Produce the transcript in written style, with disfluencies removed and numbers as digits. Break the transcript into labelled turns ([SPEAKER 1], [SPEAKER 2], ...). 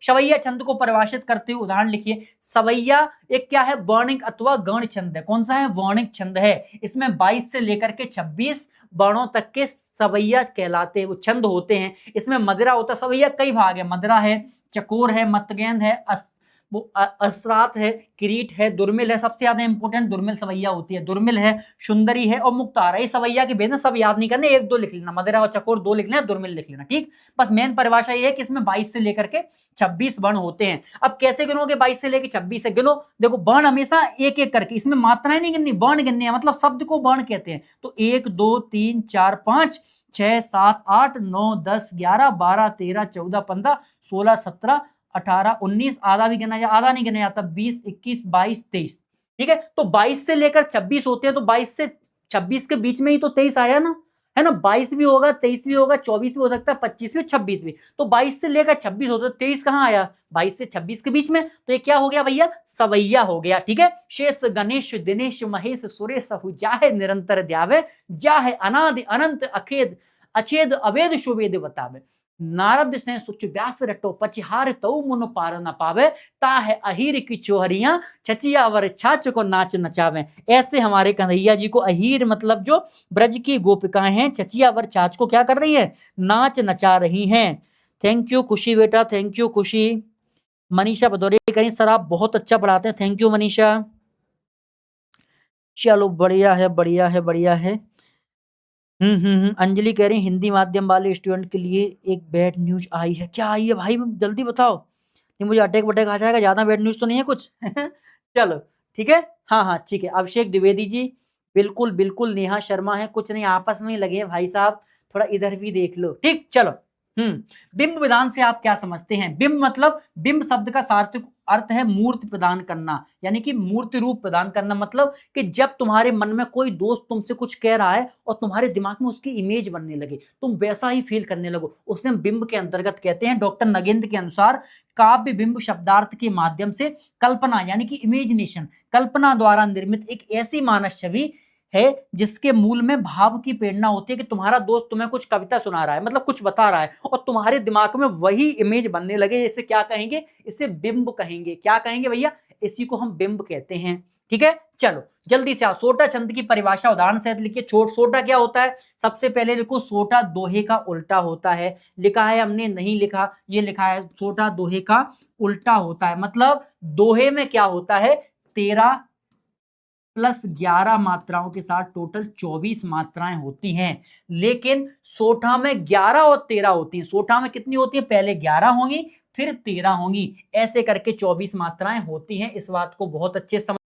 [SPEAKER 1] सवैया छंद को परिभाषित करते हुए उदाहरण लिखिए। सवैया एक क्या है, वर्णिक अथवा गण छंद है। कौन सा है, वर्णिक छंद है। इसमें 22 से लेकर के 26 वर्णों तक के सवैया कहलाते हैं, वो छंद होते हैं। इसमें मदरा होता है। सवैया कई भाग है, मदरा है, चकोर है, मतगेंद है, असरात है, किरीट है, दुर्मिल है। सबसे ज्यादा इंपॉर्टेंट दुर्मिल सवैया होती है। दुर्मिल है, सुंदरी है और मुक्तार है। सवैया के भेद सब याद नहीं करने, एक दो लिख लेना, मदरा और चकोर 2 लिख लेना, दुर्मिल लिख लेना, ठीक। बस मेन परिभाषा ये है कि इसमें 22 से लेकर के 26 वर्ण होते हैं। अब कैसे गिनोगे, 22 से लेकर 26 से गिनो। देखो वर्ण हमेशा एक एक करके, इसमें मात्राएं नहीं गिननी, वर्ण गिनने हैं, मतलब शब्द को वर्ण कहते हैं। तो 1 2 3 4 5 6 7 8 9 10 11 12 13 14 15 16 17 18 19, आधा भी गिना जाए, आधा नहीं गिना जाता, 20 21 22 23, ठीक है। तो 22 से लेकर 26 होते हैं, तो 22 से 26 के बीच में ही तो 23 आया ना, है ना। 22 भी होगा, 23 भी होगा, 24 भी हो सकता है, 25 भी, 26 भी। तो 22 से लेकर 26 होता है, 23 कहां आया, 22 से 26 के बीच में। तो ये क्या हो गया भैया, सवैया हो गया, ठीक है। शेष गणेश दिनेश महेश सुरेश जाहे निरंतर ध्यावे, जाहे अनादि अनंत अखेद अछेद अवेद शुभेद बतावे, नारद से सुच व्यास रटो पचिहार तऊ मुन पार न पावे, ताहे अहीर की चोहरियां छचियावर छाछ को नाच नचावे। ऐसे हमारे कन्हैया जी को, अहीर मतलब जो ब्रज की गोपिकाएं हैं, छचियावर छाछ को क्या कर रही है, नाच नचा रही हैं। थैंक यू खुशी बेटा, थैंक यू खुशी। मनीषा भदौरिया कहीं सर आप बहुत अच्छा पढ़ाते हैं, थैंक यू मनीषा। चलो बढ़िया है, बढ़िया है, बढ़िया है। अंजलि कह रही हिंदी माध्यम वाले स्टूडेंट के लिए एक बैड न्यूज आई है। क्या आई है भाई, जल्दी बताओ, नहीं मुझे अटैक वटैक आ जाएगा, ज्यादा बैड न्यूज तो नहीं है कुछ। चलो ठीक है, हाँ हाँ ठीक है। अभिषेक द्विवेदी जी, बिल्कुल बिल्कुल। नेहा शर्मा है, कुछ नहीं, आपस में ही लगे हैं भाई साहब, थोड़ा इधर भी देख लो, ठीक। चलो बिंब विधान से आप क्या समझते हैं। बिंब मतलब, बिंब शब्द का सार्थक अर्थ है मूर्ति प्रदान करना, यानी कि मूर्ति रूप प्रदान करना। मतलब कि जब तुम्हारे मन में कोई दोस्त तुमसे कुछ कह रहा है और तुम्हारे दिमाग में उसकी इमेज बनने लगे, तुम वैसा ही फील करने लगो, उसे हम बिंब के अंतर्गत कहते हैं। डॉक्टर नगेंद्र के अनुसार काव्य बिंब शब्दार्थ के माध्यम से कल्पना, यानी कि इमेजिनेशन, कल्पना द्वारा निर्मित एक ऐसी मानस छवि है जिसके मूल में भाव की प्रेरणा होती है कि तुम्हारा दोस्त तुम्हें कुछ कविता सुना रहा है, मतलब कुछ बता रहा है, और तुम्हारे दिमाग में वही इमेज बनने लगे। इसे क्या कहेंगे, इसे बिंब कहेंगे। क्या कहेंगे भैया, इसी को हम बिंब कहते हैं, ठीक है। चलो जल्दी से आओ, सोटा छंद की परिभाषा उदाहरण सहित लिखिए। सोटा क्या होता है, सबसे पहले लिखो, सोटा दोहे का उल्टा होता है। लिखा है हमने, नहीं लिखा, ये लिखा है, सोटा दोहे का उल्टा होता है। मतलब दोहे में क्या होता है, 13 प्लस 11 मात्राओं के साथ टोटल 24 मात्राएं होती हैं। लेकिन सोठा में 11 और 13 होती हैं। सोठा में कितनी होती है, पहले 11 होंगी फिर 13 होंगी, ऐसे करके 24 मात्राएं होती हैं। इस बात को बहुत अच्छे समझ